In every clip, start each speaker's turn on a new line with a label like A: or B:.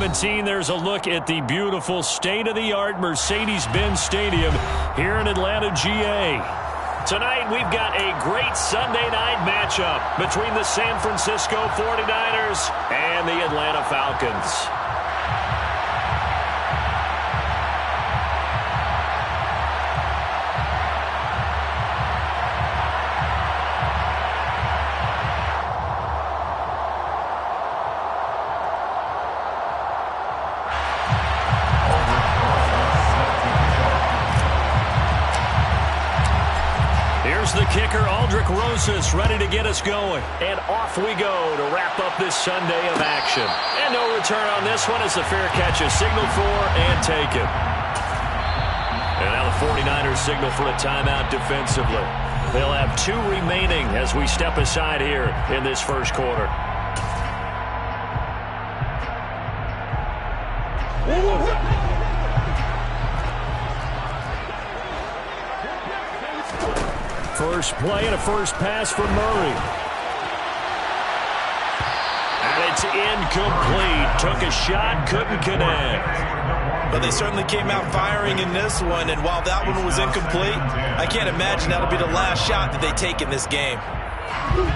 A: 17, there's a look at the beautiful state-of-the-art Mercedes-Benz Stadium here in Atlanta, GA. Tonight, we've got a great Sunday night matchup between the San Francisco 49ers and the Atlanta Falcons. The kicker, Aldrick Rosas, ready to get us going. And off we go to wrap up this Sunday of action. And no return on this one as the fair catch is signaled for and taken. And now the 49ers signal for a timeout defensively. They'll have 2 remaining as we step aside here in this first quarter. First play and a first pass for Murray. And it's incomplete. Took a shot, couldn't connect.
B: Well, they certainly came out firing in this one, and while that one was incomplete, I can't imagine that'll be the last shot that they take in this game.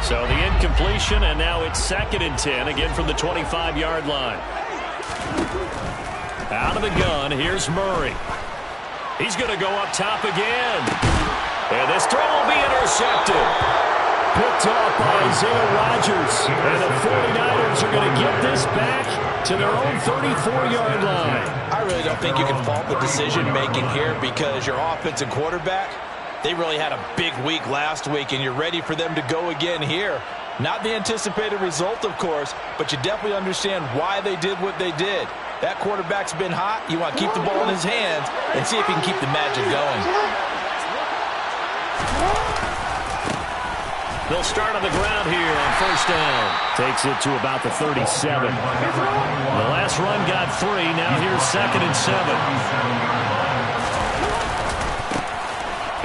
A: So the incompletion, and now it's 2nd and 10, again from the 25-yard line. Out of the gun, here's Murray. He's going to go up top again. And this throw will be intercepted. Picked off by Isaiah Rodgers. And the 49ers are going to get this back to their own 34-yard line.
B: I really don't think you can fault the decision-making here because your offensive quarterback, they really had a big week last week, and you're ready for them to go again here. Not the anticipated result, of course, but you definitely understand why they did what they did. That quarterback's been hot. You want to keep the ball in his hands and see if he can keep the magic going.
A: They'll start on the ground here on first down. Takes it to about the 37. The last run got 3. Now here's 2nd and 7.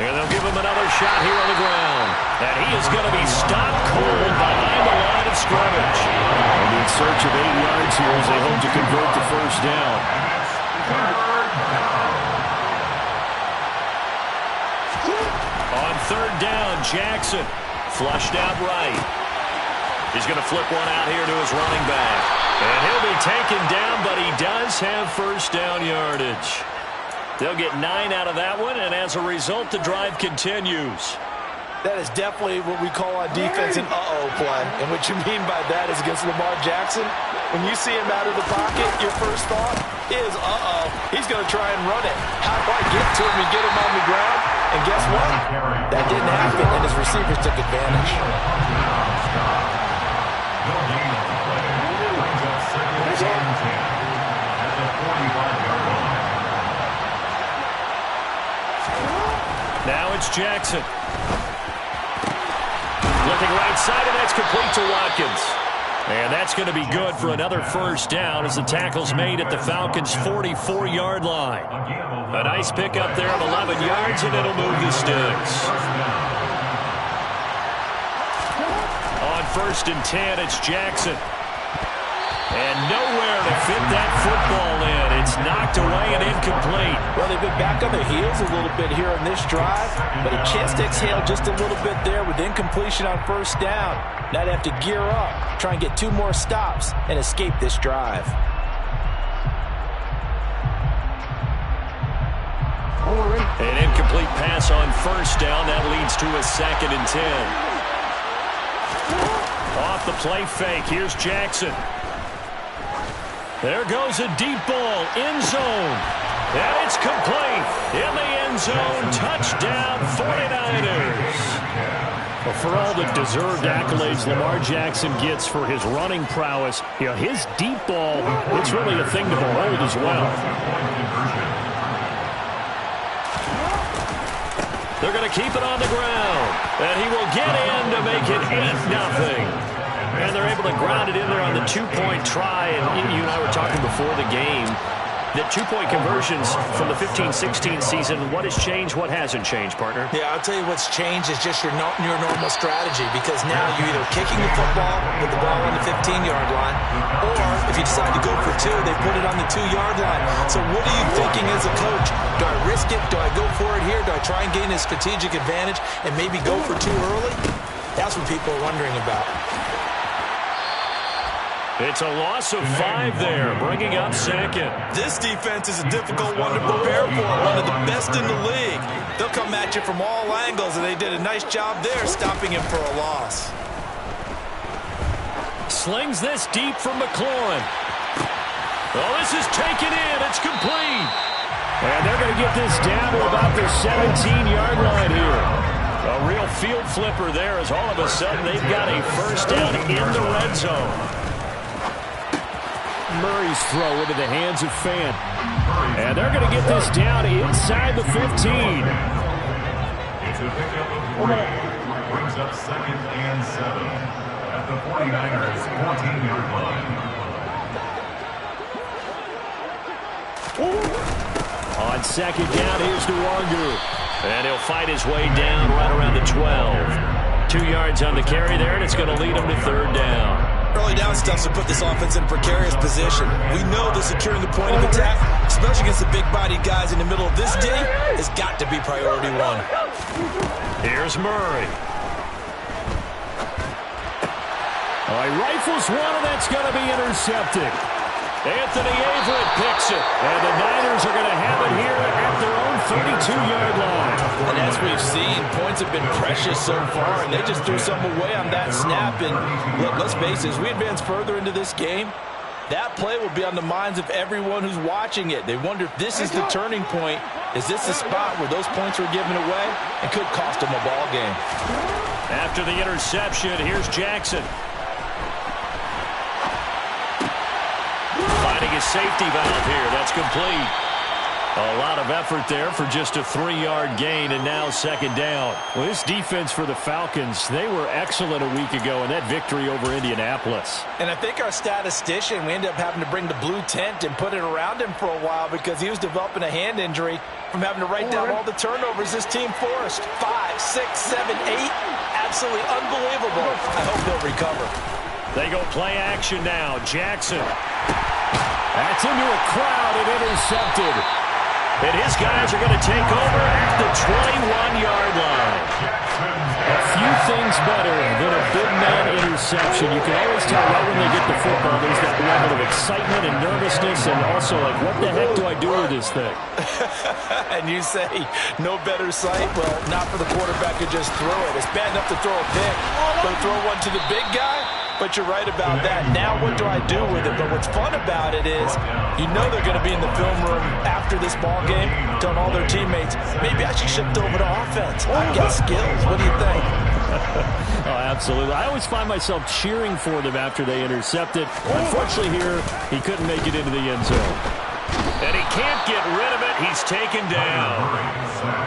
A: And they'll give him another shot here on the ground. And he is going to be stopped cold behind the line of scrimmage.
C: And in search of 8 yards here as they hope to convert the first down.
A: On 3rd down, Jackson. Flushed out right. He's going to flip one out here to his running back. And he'll be taken down, but he does have first down yardage. They'll get 9 out of that one, and as a result, the drive continues.
B: That is definitely what we call on defense an uh-oh play. And what you mean by that is against Lamar Jackson, when you see him out of the pocket, your first thought is, uh-oh, he's going to try and run it. How do I get to him and get him on the ground? And guess what? That didn't happen, and his receivers took advantage.
A: Now it's Jackson. Looking right side, and that's complete to Watkins. And that's going to be good for another first down as the tackle's made at the Falcons' 44-yard line. A nice pick up there of 11 yards, and it'll move the sticks. On 1st and 10, it's Jackson. And nowhere to fit that football in. It's knocked away and incomplete.
B: Well, they've been back on their heels a little bit here on this drive, but a chance to exhale just a little bit there with incompletion on first down. Now they have to gear up, try and get 2 more stops, and escape this drive.
A: An incomplete pass on first down. That leads to a 2nd and 10. Off the play fake. Here's Jackson. There goes a deep ball. End zone. And it's complete. In the end zone. Touchdown 49ers.
C: Well, for all the deserved accolades Lamar Jackson gets for his running prowess, his deep ball, it's really a thing to behold as well.
A: They're going to keep it on the ground. And he will get in to make it 8-0. And they're able to ground it in there on the 2-point try. And you and I were talking before the game.
C: The two-point conversions from the 15-16 season, what has changed, what hasn't changed, partner?
B: Yeah, I'll tell you what's changed is just your normal strategy, because now you're either kicking the football with the ball on the 15-yard line, or if you decide to go for two, they put it on the 2-yard line. So what are you thinking as a coach? Do I risk it? Do I go for it here? Do I try and gain a strategic advantage and maybe go for two early? That's what people are wondering about.
C: It's a loss of 5 there, bringing up second.
B: This defense is a difficult one to prepare for, one of the best in the league. They'll come at you from all angles, and they did a nice job there stopping him for a loss.
C: Slings this deep from McLaurin. Oh, this is taken in. It's complete. And they're going to get this down to about the 17-yard line here. A real field flipper there, as all of a sudden they've got a first down in the red zone. Murray's throw into the hands of Fant. And they're going to get this down inside the 15.
D: It's a pickup of 4. Brings up 2nd and 7 at the 49ers' 14-yard line.
C: On second down, here's Nwangu. And he'll fight his way down right around the 12. 2 yards on the carry there, and it's going to lead him to third down.
B: Early down stuff to put this offense in a precarious position. We know that securing the point of attack, especially against the big-bodied guys in the middle of this D, has got to be priority one.
C: Here's Murray. Oh, he rifles one, and that's going to be intercepted. Anthony Averett picks it, and the Niners are going to have it here at their own 32-yard line.
B: And as we've seen, points have been precious so far, and they just threw some away on that snap. And look, let's face it, as we advance further into this game, that play will be on the minds of everyone who's watching it. They wonder if this is the turning point. Is this the spot where those points were given away? It could cost them a ball game.
C: After the interception, here's Jackson. Finding his safety valve here. That's complete. A lot of effort there for just a 3-yard gain, and now second down. Well, this defense for the Falcons, they were excellent a week ago in that victory over Indianapolis.
B: And I think our statistician, we ended up having to bring the blue tent and put it around him for a while because he was developing a hand injury from having to write down all the turnovers this team forced. 5, 6, 7, 8. Absolutely unbelievable. I hope they'll recover.
C: They go play action now. Jackson. That's into a crowd and intercepted. And his guys are going to take over at the 21-yard line. A few things better than a big man interception. You can always tell right when they get the football, there's that level of excitement and nervousness, and also like, what the heck do I do with this thing?
B: And you say, no better sight? Well, not for the quarterback to just throw it. It's bad enough to throw a pick, but throw one to the big guy? But you're right about that. Now what do I do with it? But what's fun about it is you know they're going to be in the film room after this ball game telling all their teammates, maybe I should shift over to offense. I've got skills. What do you think?
C: Oh, absolutely. I always find myself cheering for them after they intercept it. Unfortunately here, he couldn't make it into the end zone. And he can't get rid of it. He's taken down.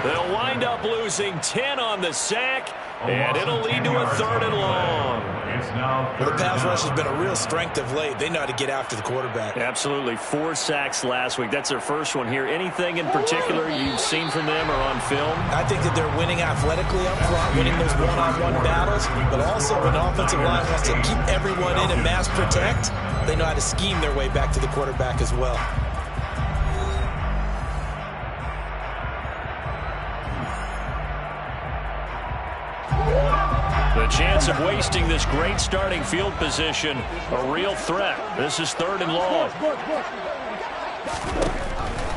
C: They'll wind up losing 10 on the sack, and it'll lead to a 3rd and long.
B: Well, the pass rush has been a real strength of late. They know how to get after the quarterback.
C: Absolutely. 4 sacks last week. That's their first one here. Anything in particular you've seen from them or on film?
B: I think that they're winning athletically up front, winning those one-on-one battles, but also an offensive line wants to keep everyone in and mass protect. They know how to scheme their way back to the quarterback as well.
C: The chance of wasting this great starting field position, a real threat. This is 3rd and long.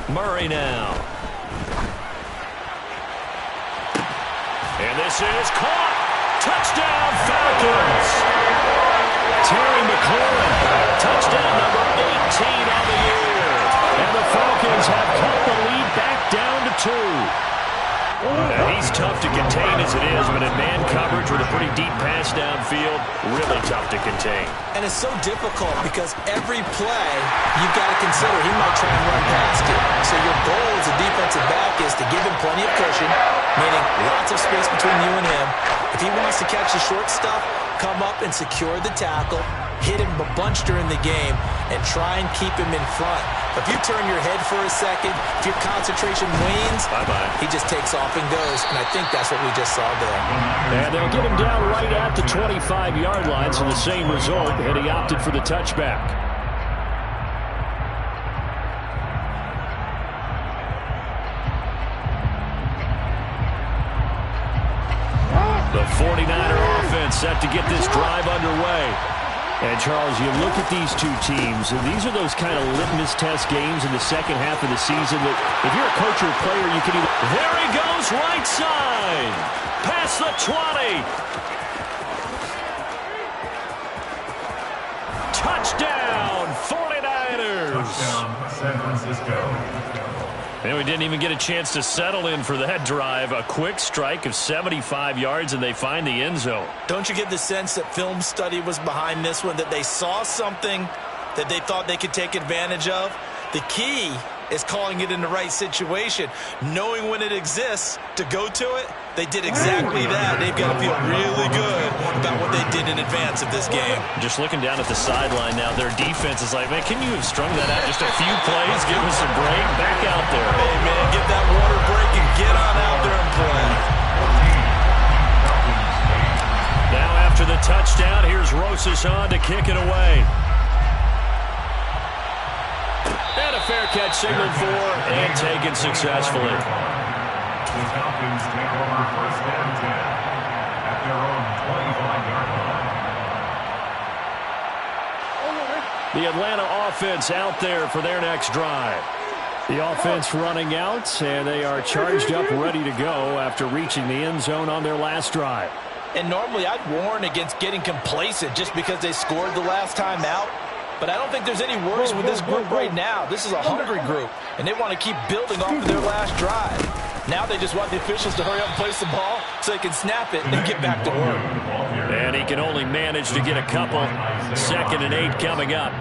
C: Murray now. And this is caught. Touchdown, Falcons. Terry McLaurin, touchdown number 18 on the year. And the Falcons have cut the lead back down to 2. And he's tough to contain as it is, but in man coverage with a pretty deep pass downfield, really tough to contain.
B: And it's so difficult because every play you've got to consider he might try and run past you. So your goal as a defensive back is to give him plenty of cushion, meaning lots of space between you and him. If he wants to catch the short stuff, come up and secure the tackle, hit him a bunch during the game, and try and keep him in front. If you turn your head for a second, if your concentration wanes, he just takes off and goes, and I think that's what we just saw there.
C: And they'll get him down right at the 25-yard line, so the same result, and he opted for the touchback. The 49er offense set to get this drive underway. And, Charles, you look at these two teams, and these are those kind of litmus test games in the second half of the season that if you're a coach or a player, you can either...
A: There he goes, right side. Past the 20. Touchdown, 49ers.
D: Touchdown, San Francisco.
A: And we didn't even get a chance to settle in for that drive. A quick strike of 75 yards, and they find the end zone.
B: Don't you get the sense that film study was behind this one, that they saw something that they thought they could take advantage of? The key is calling it in the right situation, knowing when it exists to go to it. They did exactly that. They've got to feel really good about what they did in advance of this game.
A: Just looking down at the sideline now, their defense is like, man, can you have strung that out just a few plays? Give us a break. Back out there.
B: Hey, man, get that water break and get on out there and play.
A: Now after the touchdown, here's Rosas on to kick it away. And a fair catch signaled for and taken successfully.
D: The Falcons take over first and 10 at their own 25-yard line.
A: The Atlanta offense out there for their next drive.
C: The offense running out, and they are charged up, ready to go after reaching the end zone on their last drive.
B: And normally I'd warn against getting complacent just because they scored the last time out. But I don't think there's any worries with this group right now. This is a hungry group, and they want to keep building off of their last drive. Now they just want the officials to hurry up and place the ball so they can snap it and get back to work.
A: And he can only manage to get a couple. 2nd and 8 coming up.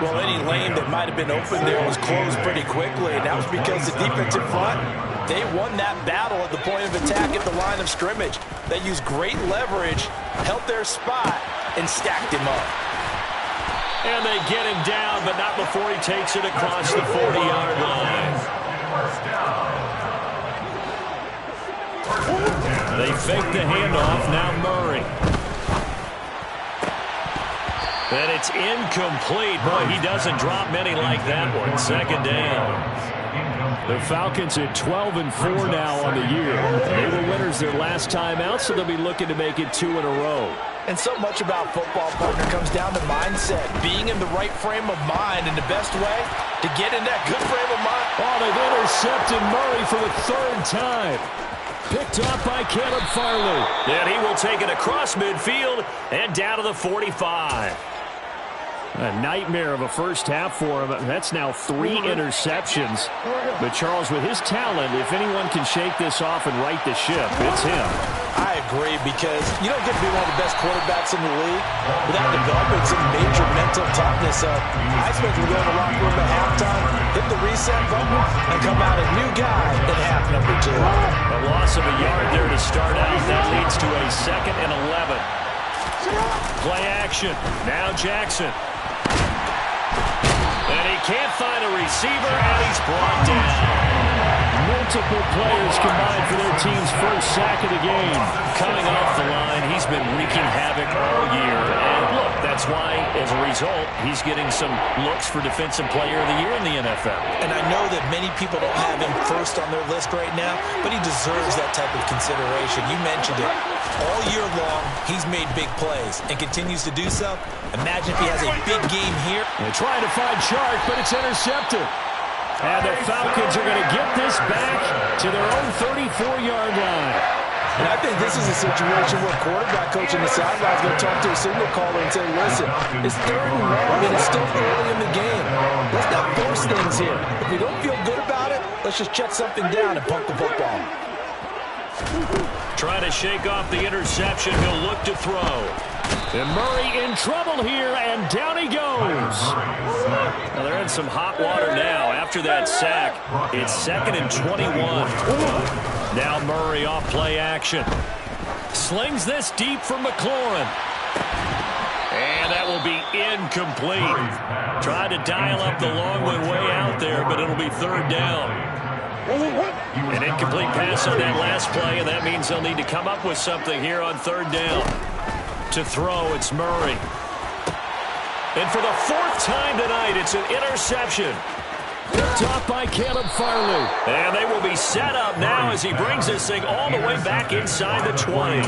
B: Well, any lane that might have been open there was closed pretty quickly, and that was because the defense in front, they won that battle at the point of attack at the line of scrimmage. They used great leverage, held their spot, and stacked him up.
A: And they get him down, but not before he takes it across the 40-yard line. They fake the handoff. Now Murray. And it's incomplete. Boy, he doesn't drop many like that one. 2nd down.
C: The Falcons at 12-4 now on the year. They were winners their last time out, so they'll be looking to make it 2 in a row.
B: And so much about football, partner, comes down to mindset. Being in the right frame of mind, and the best way to get in that good frame of mind.
C: Oh, they've intercepted Murray for the 3rd time. Picked off by Caleb Farley.
A: And he will take it across midfield and down to the 45.
C: A nightmare of a first half for him. That's now 3 interceptions. But Charles, with his talent, if anyone can shake this off and right the ship, it's him.
B: I agree, because you don't get to be one of the best quarterbacks in the league without developing some major mental toughness. I expect him to go in the locker room at halftime, hit the reset button, and come out a new guy in half number 2.
A: A loss of a yard there to start out. That leads to a 2nd and 11. Play action. Now Jackson. And he can't find a receiver, and he's brought down.
C: Multiple players combined for their team's first sack of the game.
A: Coming off the line, he's been wreaking havoc all year. And look, that's why, as a result, he's getting some looks for Defensive Player of the Year in the NFL.
B: And I know that many people don't have him first on their list right now, but he deserves that type of consideration. You mentioned it. All year long, he's made big plays and continues to do so. Imagine if he has a big game here.
C: They're trying to find Chark, but it's intercepted. And the Falcons are going to get this back to their own 34-yard line.
B: And I think this is a situation where quarterback coach in the sideline is going to talk to a signal caller and say, listen, it's 3rd and long, and it's still early in the game. Let's not force things here. If we don't feel good about it, let's just check something down and punt the football.
A: Trying to shake off the interception. He'll look to throw.
C: And Murray in trouble here, and down he goes.
A: Well, they're in some hot water now. After that sack, it's 2nd and 21. Now Murray off play action. Slings this deep from McLaurin. And that incomplete. Tried to dial up the long one way out there, but it'll be third down. An incomplete pass on that last play, and that means they'll need to come up with something here on third down. To throw, it's Murray. And for the fourth time tonight, it's an interception. Picked off by Caleb Farley. And they will be set up now as he brings this thing all the way back inside the 20.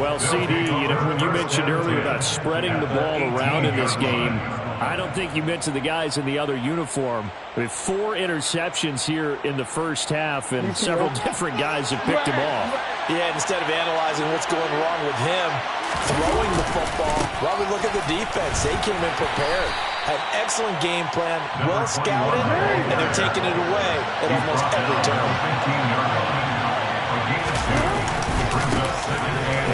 C: Well, CD, when you mentioned earlier about spreading the ball around in this game, I don't think you mentioned the guys in the other uniform. With 4 interceptions here in the first half, and several different guys have picked him off.
B: Yeah, instead of analyzing what's going wrong with him throwing the football, well, we look at the defense. They came in prepared. Had an excellent game plan, well scouted, and they're taking it away at almost every turn.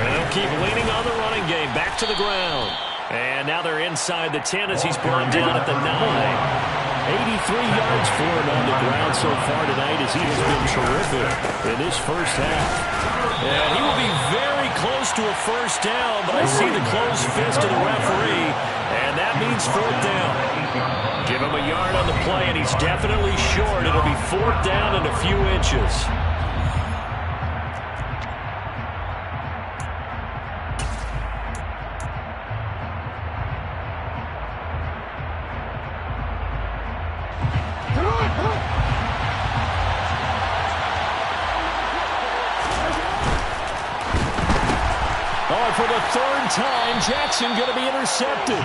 A: They'll keep leaning on the running game. Back to the ground. And now they're inside the 10 as he's brought down at the 9.
C: 83 yards for him on the ground so far tonight as he has been terrific in this first half.
A: And he will be very close to a first down, but I see the closed fist of the referee, and that means fourth down. Give him a yard on the play, and he's definitely short. It'll be fourth down and a few inches. For the third time, Jackson going to be intercepted.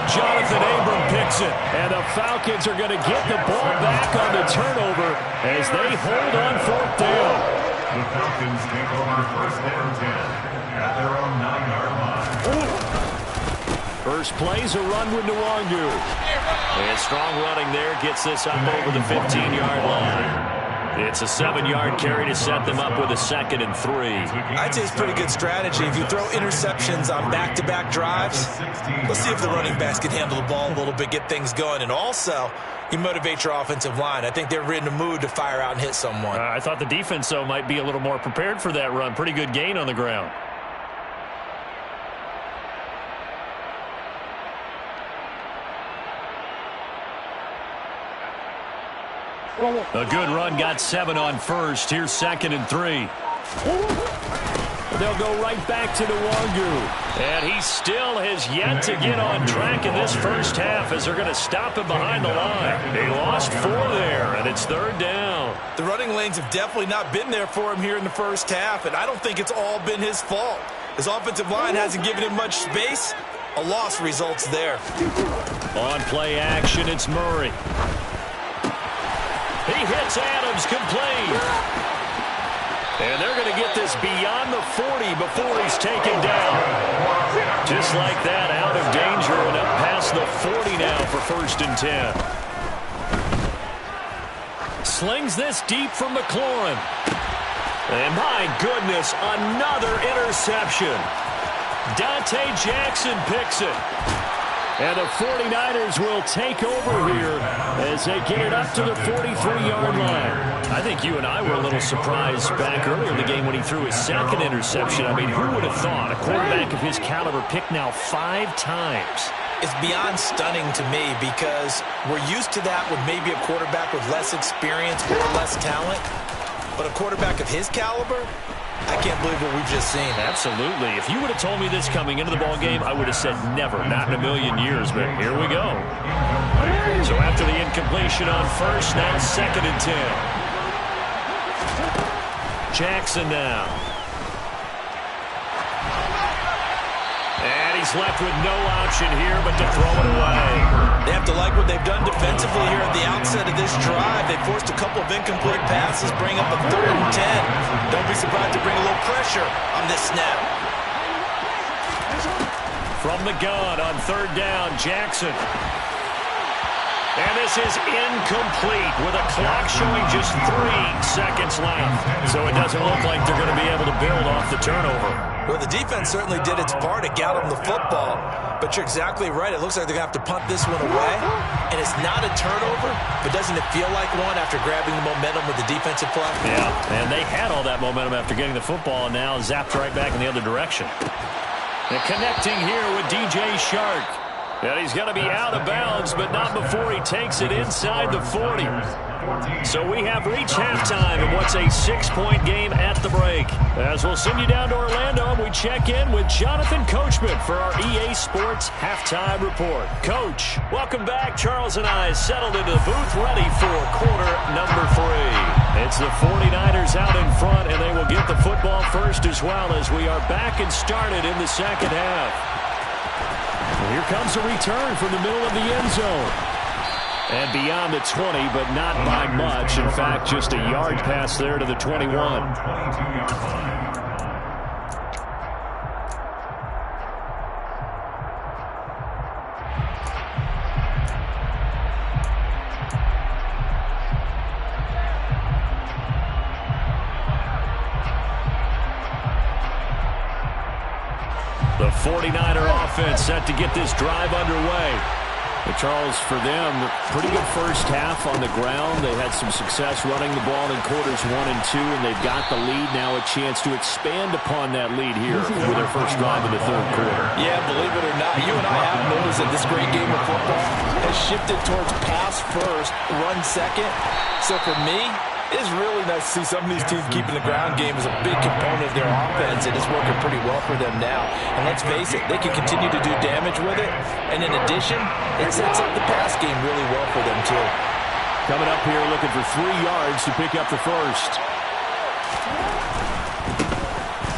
A: Jonathan Abram picks it. And the Falcons are going to get the ball back on the turnover as they hold on fourth down.
D: The Falcons take over first and 10 at their own 9-yard line.
A: First play's a run with Nwangu. And strong running there gets this up over the 15-yard line. It's a 7-yard carry to set them up with a 2nd and 3.
B: I'd say it's pretty good strategy. If you throw interceptions on back-to-back drives, let's see if the running backs can handle the ball a little bit, get things going. And also, you motivate your offensive line. I think they're in the mood to fire out and hit someone.
A: I thought the defense, though, might be a little more prepared for that run. Pretty good gain on the ground. A good run, got 7 on first. Here's 2nd and 3. They'll go right back to Nwangu. And he still has yet to get on track in this first half as they're going to stop him behind the line. They lost 4 there, and it's third down.
B: The running lanes have definitely not been there for him here in the first half, and I don't think it's all been his fault. His offensive line hasn't given him much space. A loss results there.
A: On play action, it's Murray. He hits Adams complete. And they're going to get this beyond the 40 before he's taken down. Just like that, out of danger and up past the 40 now for 1st and 10. Slings this deep from McLaurin. And my goodness, another interception. Dante Jackson picks it. And the 49ers will take over here as they get it up to the 43-yard line. I think you and I were a little surprised back earlier in the game when he threw his 2nd interception. I mean, who would have thought a quarterback of his caliber picked now 5 times?
B: It's beyond stunning to me because we're used to that with maybe a quarterback with less experience or less talent. But a quarterback of his caliber, I can't believe what we've just seen.
A: Absolutely. If you would have told me this coming into the ball game, I would have said never, not in a million years, but here we go. So after the incompletion on first, now 2nd and 10. Jackson now. And he's left with no option here but to throw it away.
B: They have to like what they've done defensively here at the outset of this drive. They forced a couple of incomplete passes, bring up a 3rd and 10. Don't be surprised to bring a little pressure on this snap.
A: From the gun on 3rd down, Jackson. And this is incomplete with a clock showing just 3 seconds left. So it doesn't look like they're going to be able to build off the turnover.
B: Well, the defense certainly did its part to get them the football. But you're exactly right. It looks like they're going to have to punt this one away. And it's not a turnover, but doesn't it feel like one after grabbing the momentum with the defensive play?
A: Yeah, and they had all that momentum after getting the football and now zapped right back in the other direction. And connecting here with DJ Shark. And he's going to be out of bounds, but not before he takes it inside the 40. So we have reached halftime in what's a 6-point game at the break. As we'll send you down to Orlando, and we check in with Jonathan Coachman for our EA Sports Halftime Report. Coach, welcome back. Charles and I settled into the booth ready for quarter number 3. It's the 49ers out in front, and they will get the football first as well as we are back and started in the second half. Well, here comes a return from the middle of the end zone. And beyond the 20, but not by much. In fact, just a yard pass there to the 21.
D: 22-yard line.
A: The 49er offense set to get this drive underway. But Charles, for them, pretty good first half on the ground. They had some success running the ball in quarters 1 and 2, and they've got the lead now, a chance to expand upon that lead here for their first drive of the third quarter.
B: Yeah, believe it or not, you and I have noticed that this great game of football has shifted towards pass first, run second. So for me, it's really nice to see some of these teams keeping the ground game as a big component of their offense, and it's working pretty well for them now. And let's face it, they can continue to do damage with it. And in addition, it sets up the pass game really well for them, too.
A: Coming up here looking for 3 yards to pick up the first.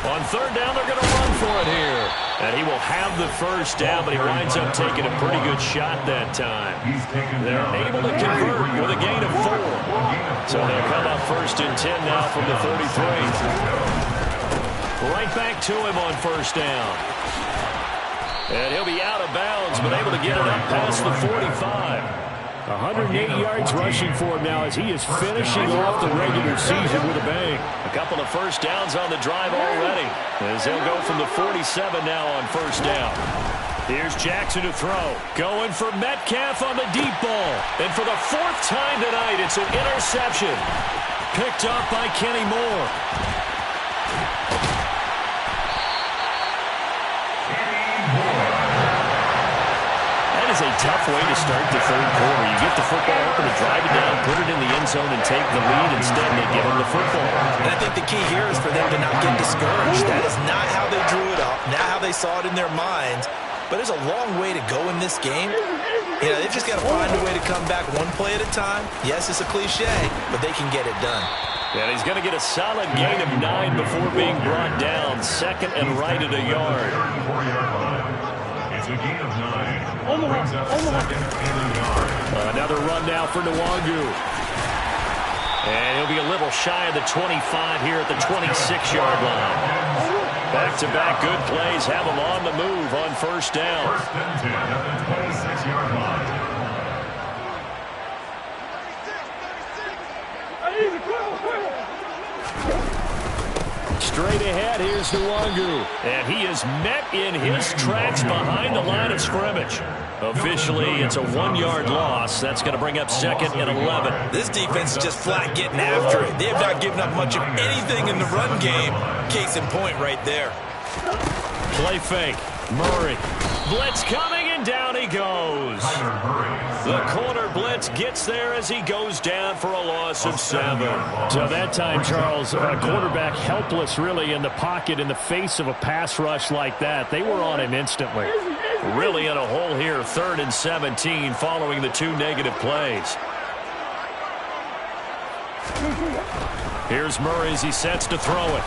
A: On third down, they're going to run for it here. And he will have the first down, but he winds up taking a pretty good shot that time. They're able to convert with a gain of 4. So they'll come up first and 10 now from the 33. Right back to him on first down. And he'll be out of bounds, but able to get it up past the 45. 108 yards rushing for him now as he is finishing off the regular season with a bang. A couple of first downs on the drive already, as they'll go from the 47 now on first down. Here's Jackson to throw. Going for Metcalf on the deep ball. And for the 4th time tonight, it's an interception. Picked up by Kenny Moore. That is a tough way to start the third quarter. You get the football open to drive it down, put it in the end zone, and take the lead. Instead, they give them the football.
B: And I think the key here is for them to not get discouraged. That is not how they drew it up, not how they saw it in their minds. But there's a long way to go in this game. You know, they've just got to find a way to come back one play at a time. Yes, it's a cliche, but they can get it done.
A: And he's going to get a solid gain of 9 before being brought down. Second and right at a yard.
D: 34-yard line. It's a gain of 9. Brings up second and a yard.
A: Another run now for Nwangu. And he'll be a little shy of the 25 here at the 26-yard line. Back-to-back good plays have him on the move on first down.
D: First and 10 at the 26-yard line.
A: Straight ahead, here's Nwangu. And he is met in his tracks behind the line of scrimmage. Officially, it's a 1-yard loss. That's going to bring up second and 11.
B: This defense is just flat getting after it. They have not given up much of anything in the run game. Case in point right there.
A: Play fake. Murray. Blitz coming, and down he goes. The corner blitz gets there as he goes down for a loss of 7. So that time, Charles, a quarterback helpless really in the pocket in the face of a pass rush like that. They were on him instantly. Really in a hole here, 3rd and 17 following the 2 negative plays. Here's Murray as he sets to throw it.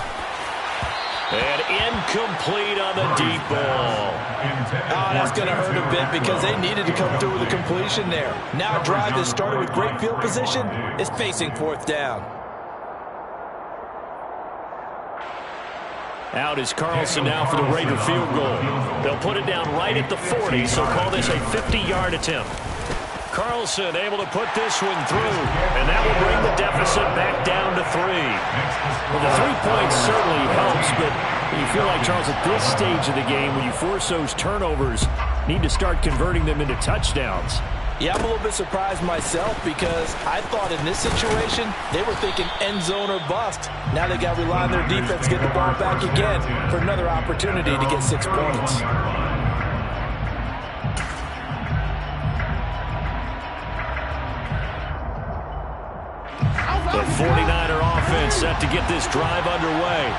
A: And incomplete on the deep ball.
B: Oh, that's going to hurt a bit because they needed to come through with a completion there. Now a drive that started with great field position is facing 4th down.
A: Out is Carlson now for the Raider field goal. They'll put it down right at the 40, so call this a 50-yard attempt. Carlson able to put this one through, and that will bring the deficit back down to 3. Well, the 3 points certainly helps, but you feel like, Charles, at this stage of the game, when you force those turnovers, need to start converting them into touchdowns.
B: Yeah, I'm a little bit surprised myself because I thought in this situation, they were thinking end zone or bust. Now they got to rely on their defense to get the ball back again for another opportunity to get 6 points.
A: The 49er offense set to get this drive underway.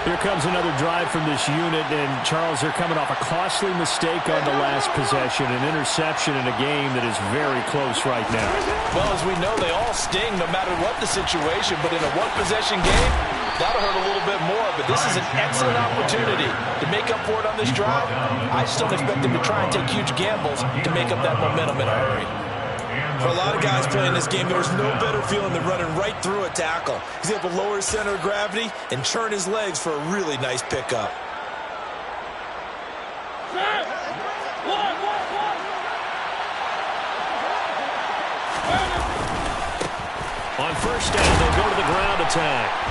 C: Here comes another drive from this unit, and Charles, they're coming off a costly mistake on the last possession, an interception in a game that is very close right now.
B: Well, as we know, they all sting no matter what the situation, but in a one-possession game, that'll hurt a little bit more, but this is an excellent opportunity to make up for it on this drive. I just don't expect them to try and take huge gambles to make up that momentum in a hurry.
E: For a lot of guys playing this game, there's no better feeling than running right through a tackle. He's able to lower his center of gravity and churn his legs for a really nice pickup.
A: On first down, they'll go to the ground attack.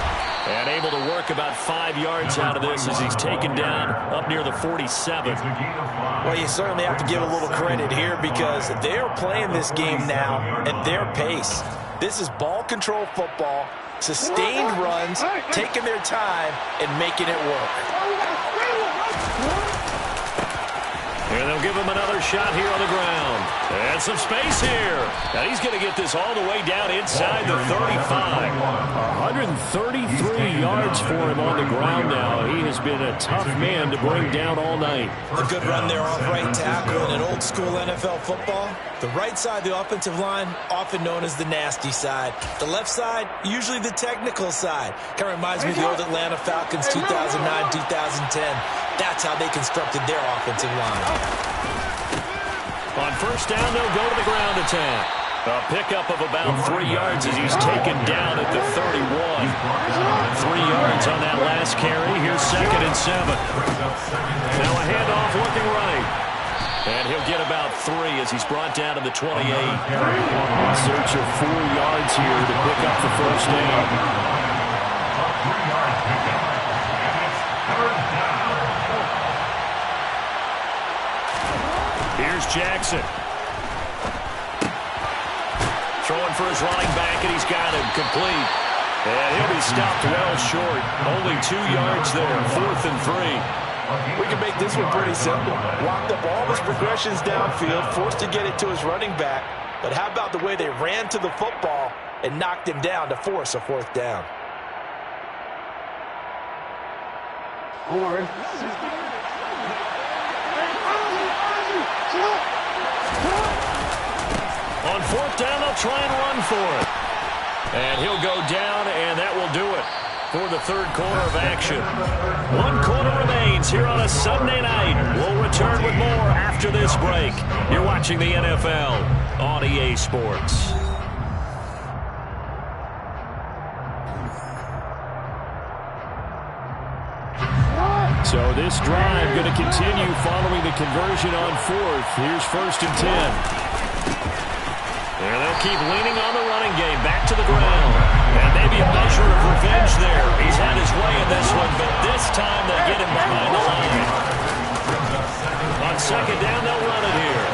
A: And able to work about 5 yards out of this as he's taken down up near the 47.
B: Well, you certainly have to give a little credit here because they're playing this game now at their pace. This is ball control football, sustained runs, taking their time, and making it work.
A: And they'll give him another shot here on the ground. And some space here. And he's going to get this all the way down inside the 35.
C: 133 yards for him on the ground now. He has been a tough man to bring down all night.
E: A good run there off right tackle in an old school NFL football. The right side of the offensive line, often known as the nasty side. The left side, usually the technical side. Kind of reminds me of the old Atlanta Falcons 2009-2010. That's how they constructed their offensive line.
A: On first down, they'll go to the ground attack. A pickup of about 3 yards as he's taken down at the 31. 3 yards on that last carry. Here's 2nd and 7. Now a handoff looking right. And he'll get about 3 as he's brought down to the 28.
C: In search of 4 yards here to pick up the first down.
A: Here's Jackson. Throwing for his running back, and he's got him complete. And he'll be stopped well short. Only 2 yards there, 4th and 3.
B: We can make this one pretty simple. Locked up all his progressions downfield, forced to get it to his running back. But how about the way they ran to the football and knocked him down to force a 4th down?
A: On 4th down, they'll try and run for it. And he'll go down, and that will do it for the 3rd quarter of action. 1 quarter remains here on a Sunday night. We'll return with more after this break. You're watching the NFL on EA Sports.
C: So this drive going to continue following the conversion on 4th. Here's 1st and 10.
A: And they'll keep leaning on the running game. Back to the ground. And maybe a measure of revenge there. He's had his way in this one, but this time they get him behind the line. On 2nd down, they'll run it here.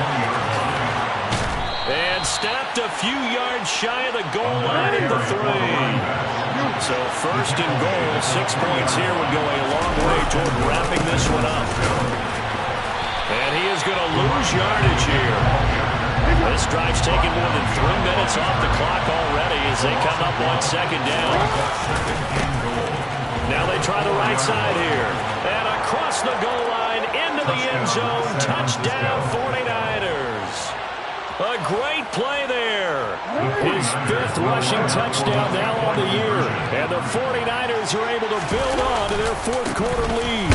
A: And stopped a few yards shy of the goal line at the 3. So 1st and goal, 6 points here would go a long way toward wrapping this one up. And he is going to lose yardage here. This drive's taken more than 3 minutes off the clock already as they come up on 2nd down. Now they try the right side here. And across the goal line into the end zone. Touchdown 49ers. A great play there.
C: His 5th rushing touchdown now on the year. And the 49ers are able to build on to their 4th quarter lead.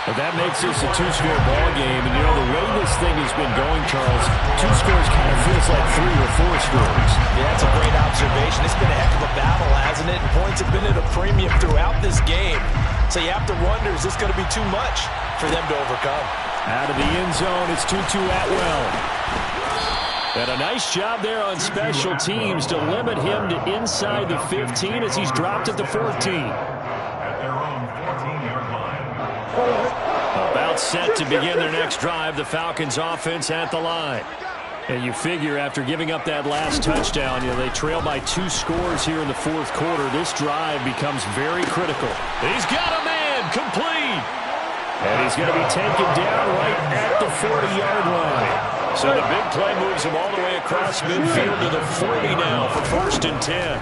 C: But that makes this a 2-score ball game. And, you know, the way this thing has been going, Charles, 2 scores kind of feels like 3 or 4 scores.
B: Yeah, that's a great observation. It's been a heck of a battle, hasn't it? And points have been at a premium throughout this game. So you have to wonder, is this going to be too much for them to overcome?
C: Out of the end zone, it's Tutu Atwell. And a nice job there on special teams to limit him to inside the 15 as he's dropped at the 14.
D: At their own 14-yard line.
A: About set to begin their next drive, the Falcons offense at the line. And you figure after giving up that last touchdown, you know, they trail by 2 scores here in the 4th quarter. This drive becomes very critical. He's got a man complete.
C: And he's going to be taken down right at the 40-yard line.
A: So the big play moves him all the way across midfield to the 40 now for 1st and 10.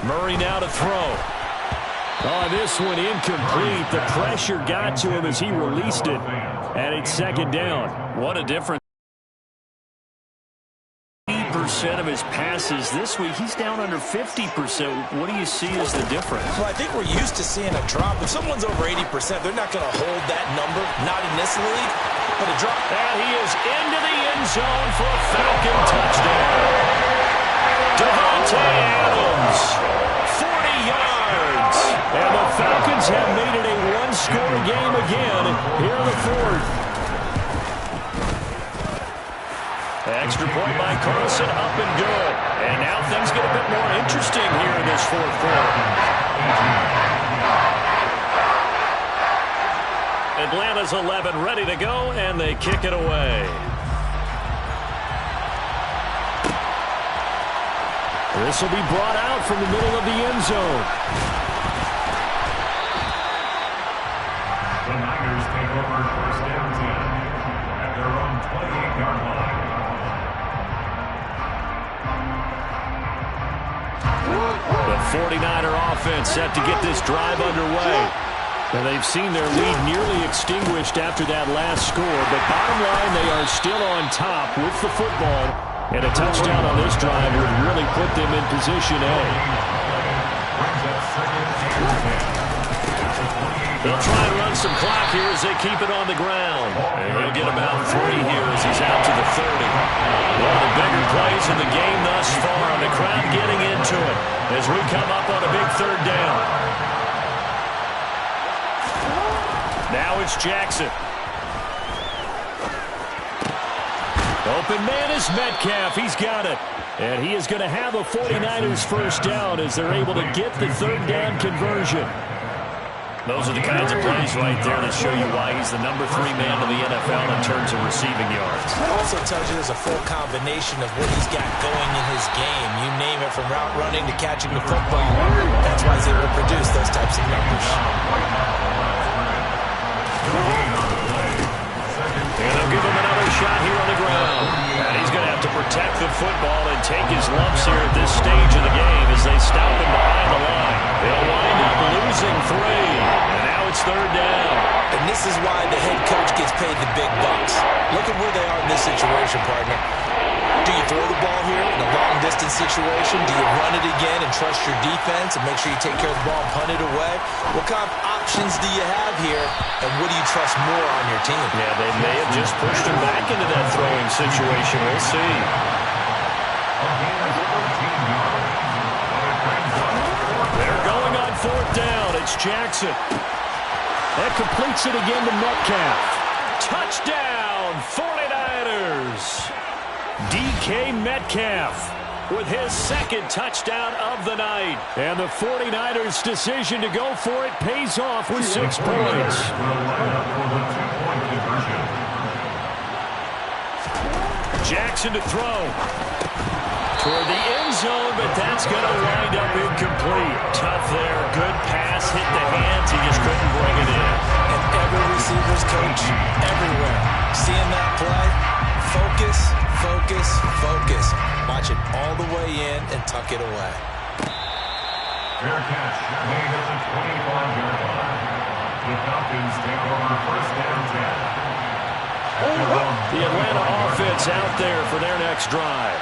A: Murray now to throw. Oh, this one incomplete. The pressure got to him as he released it. And it's 2nd down. What a difference. 80% of his passes this week, he's down under 50%. What do you see as the difference?
E: Well, I think we're used to seeing a drop. If someone's over 80%, they're not going to hold that number, not in this league. But a drop.
A: And he is into the end zone for a Falcon touchdown. Davante Adams, 40 yards. And the Falcons have made it a one-score game again here in the 4th. Extra point by Carlson, up and good. And now things get a bit more interesting here in this 4th quarter. Atlanta's 11 ready to go, and they kick it away. This will be brought out from the middle of the end zone.
D: The Niners take over 1st and 10 at their own 28-yard line.
A: The 49er offense set to get this drive underway. Well, they've seen their lead nearly extinguished after that last score, but bottom line, they are still on top with the football, and a touchdown on this drive would really put them in position A. They'll try and run some clock here as they keep it on the ground. And he'll get about 3 here as he's out to the 30. One of the bigger plays in the game thus far, and the crowd getting into it as we come up on a big 3rd down. Now it's Jackson. Open man is Metcalf. He's got it. And he is going to have a 49ers 1st down as they're able to get the 3rd down conversion. Those are the kinds of plays right there that show you why he's the number 3 man in the NFL in terms of receiving yards.
E: It also tells you there's a full combination of what he's got going in his game. You name it, from route running to catching the football. That's why he's able to produce those types of numbers.
A: And they'll give him another shot here on the ground. And he's going to have to protect the football and take his lumps here at this stage of the game as they stop him behind the line. They'll wind up losing 3. And now it's 3rd down.
E: And this is why the head coach gets paid the big bucks. Look at where they are in this situation, partner. Do you throw the ball here in a long-distance situation? Do you run it again and trust your defense and make sure you take care of the ball and punt it away? What kind of options do you have here, and what do you trust more on your team?
A: Yeah, they may have just pushed him back into that throwing situation. We'll see. They're going on 4th down. It's Jackson. That completes it again to Metcalf. Touchdown, 49ers. DK Metcalf with his 2nd touchdown of the night. And the 49ers' decision to go for it pays off with 6 points. Jackson to throw. Toward the end zone, but that's going to wind up incomplete. Tough there. Good pass. Hit the hands. He just couldn't bring it in.
E: And every receiver's coach everywhere. Seeing that play, focus, focus, focus. Watch it all the way in and tuck it away.
D: Fair catch made at the 25-yard line. The Falcons take over 1st and 10.
A: The Atlanta offense out there for their next drive.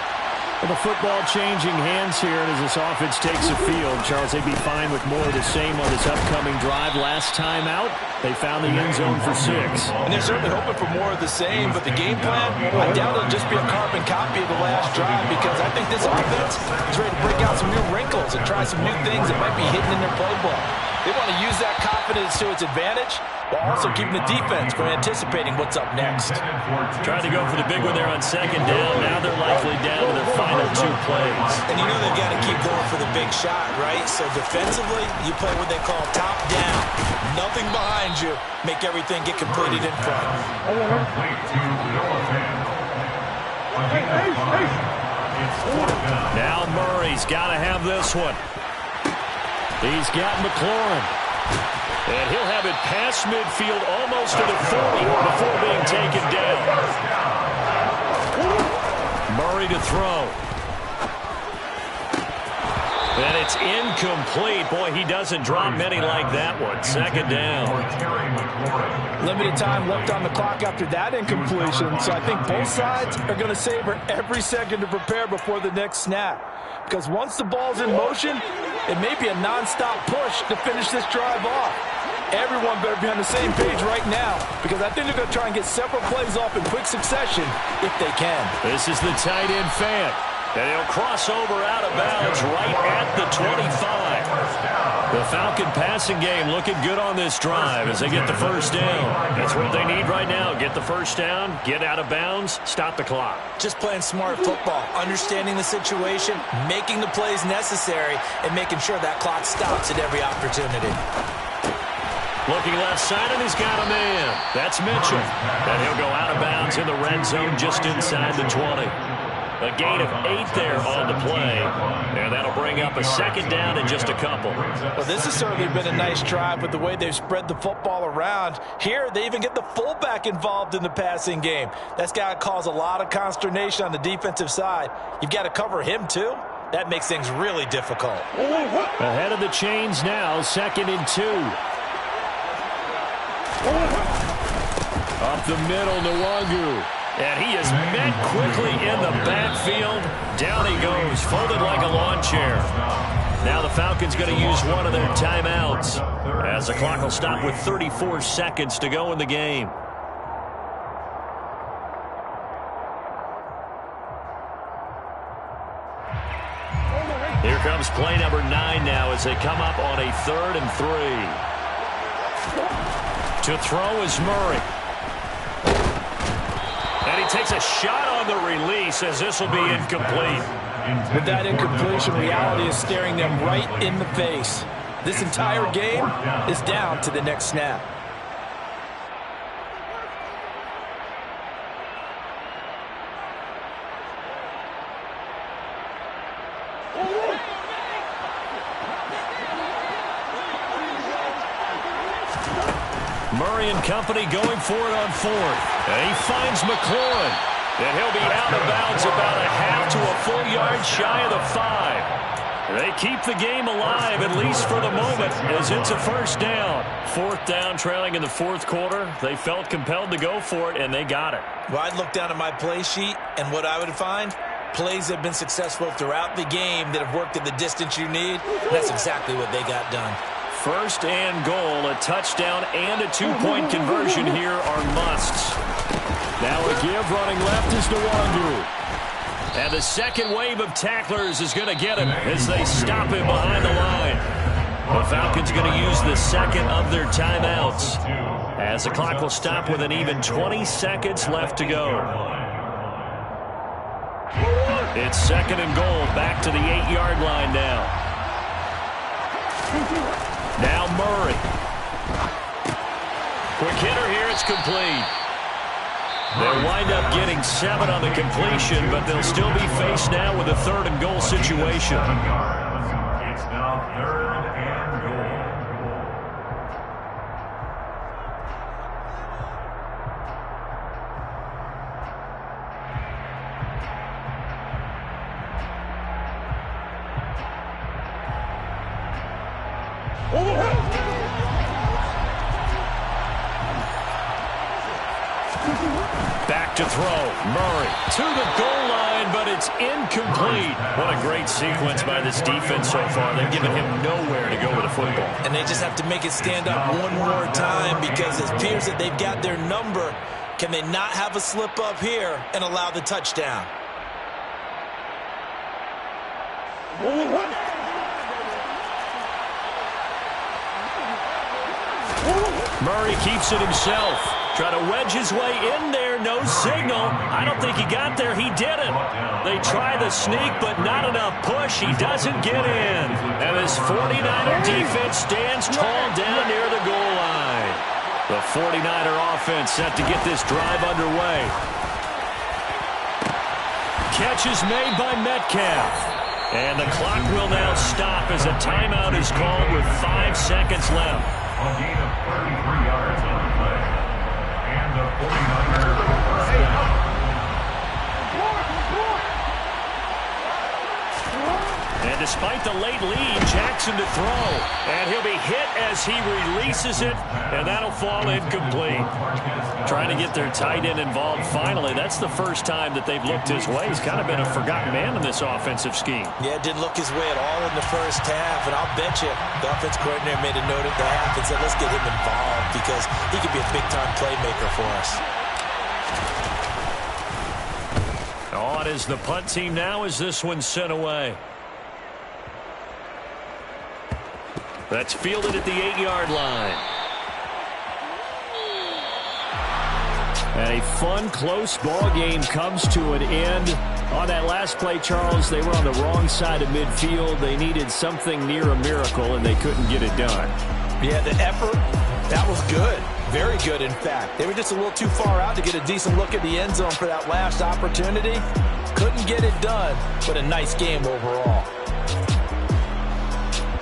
A: Well, the football changing hands here, and as this offense takes the field, Charles, they'd be fine with more of the same on this upcoming drive. Last time out, they found the end zone for 6.
B: And they're certainly hoping for more of the same, but the game plan, I doubt it'll just be a carbon copy of the last drive, because I think this offense is ready to break out some new wrinkles and try some new things that might be hidden in their playbook. They want to use that confidence to its advantage, while also keeping the defense from anticipating what's up next.
A: Trying to go for the big one there on 2nd down. Now they're likely down to their final 2 plays.
E: And you know they've got to keep going for the big shot, right? So defensively, you play what they call top down. Nothing behind you. Make everything get completed in front.
A: Now Murray's got to have this one. He's got McLaurin. And he'll have it past midfield almost to the 40 before being taken down. Murray to throw. And it's incomplete. Boy, he doesn't drop many like that one. Second down.
E: Limited time left on the clock after that incompletion, so I think both sides are going to savor every second to prepare before the next snap. Because once the ball's in motion, it may be a nonstop push to finish this drive off. Everyone better be on the same page right now, because I think they're going to try and get several plays off in quick succession if they can.
A: This is the tight end Fant. And he'll cross over out of bounds right at the 25. The Falcon passing game looking good on this drive as they get the first down. That's what they need right now. Get the first down, get out of bounds, stop the clock.
E: Just playing smart football, understanding the situation, making the plays necessary, and making sure that clock stops at every opportunity.
A: Looking left side, and he's got a man. That's Mitchell. And he'll go out of bounds in the red zone just inside the 20. A gain of 8 there on the play, and that'll bring up a second down in just a couple.
E: Well, this has certainly been a nice drive with the way they've spread the football around. Here, they even get the fullback involved in the passing game. That's got to cause a lot of consternation on the defensive side. You've got to cover him, too. That makes things really difficult.
A: Ahead of the chains now, 2nd and 2. Up the middle, Nwangu. And he is met quickly in the backfield. Down he goes, folded like a lawn chair. Now the Falcons going to use one of their timeouts as the clock will stop with 34 seconds to go in the game. Here comes play number 9 now as they come up on a 3rd and 3. To throw is Murray. And he takes a shot on the release as this will be incomplete.
E: With that incompletion, reality is staring them right in the face. This entire game is down to the next snap.
A: Murray and company going for it on 4th. And he finds McLaurin. And he'll be out of bounds about a half to a full yard shy of the 5. They keep the game alive, at least for the moment, as it's a first down. 4th down, trailing in the 4th quarter. They felt compelled to go for it, and they got it.
E: Well, I'd look down at my play sheet, and what I would find, plays have been successful throughout the game that have worked at the distance you need. That's exactly what they got done.
A: 1st and goal, a touchdown and a 2-point conversion here are musts. Now a give running left is Nwangu. And the second wave of tacklers is going to get him as they stop him behind the line. The Falcons going to use the second of their timeouts as the clock will stop with an even 20 seconds left to go. It's 2nd and goal, back to the 8-yard line now. Now Murray. Quick hitter here, it's complete. They'll wind up getting 7 on the completion, but they'll still be faced now with a 3rd and goal situation.
D: It's now 3rd and goal.
A: Back to throw. Murray to the goal line, but it's incomplete. What a great sequence by this defense so far. They've given him nowhere to go with the football.
E: And they just have to make it stand up one more time because it appears that they've got their number. Can they not have a slip up here and allow the touchdown?
A: Murray keeps it himself. Try to wedge his way in there. No signal. I don't think he got there. He didn't. They try the sneak, but not enough push. He doesn't get in. And this 49er defense stands tall down near the goal line. The 49er offense set to get this drive underway. Catch is made by Metcalf. And the clock will now stop as a timeout is called with 5 seconds left.
D: A gain of 33 yards on the play. And the 49ers first down.
A: And despite the late lead, Jackson to throw. And he'll be hit as he releases it, and that'll fall incomplete. Trying to get their tight end involved finally. That's the first time that they've looked his way. He's kind of been a forgotten man in this offensive scheme.
E: Yeah, it didn't look his way at all in the first half, and I'll bet you the offense coordinator made a note at the half and said, let's get him involved because he could be a big-time playmaker for us.
A: On is the punt team now as this one's sent away. That's fielded at the 8-yard line. And a fun, close ball game comes to an end. On that last play, Charles, they were on the wrong side of midfield. They needed something near a miracle, and they couldn't get it done.
B: Yeah, the effort, that was good. Very good, in fact. They were just a little too far out to get a decent look at the end zone for that last opportunity. Couldn't get it done, but a nice game overall.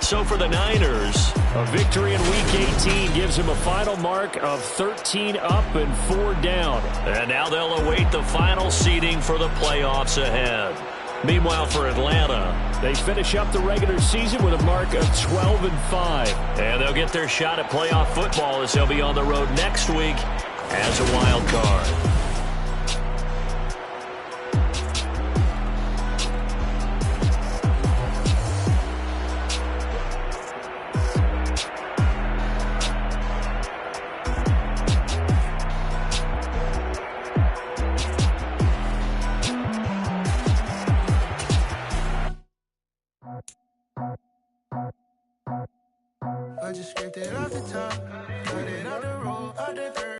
A: So for the Niners, a victory in Week 18 gives them a final mark of 13 up and 4 down. And now they'll await the final seeding for the playoffs ahead. Meanwhile, for Atlanta, they finish up the regular season with a mark of 12 and 5. And they'll get their shot at playoff football as they'll be on the road next week as a wild card.
F: I just scraped it off the top, got it on the road,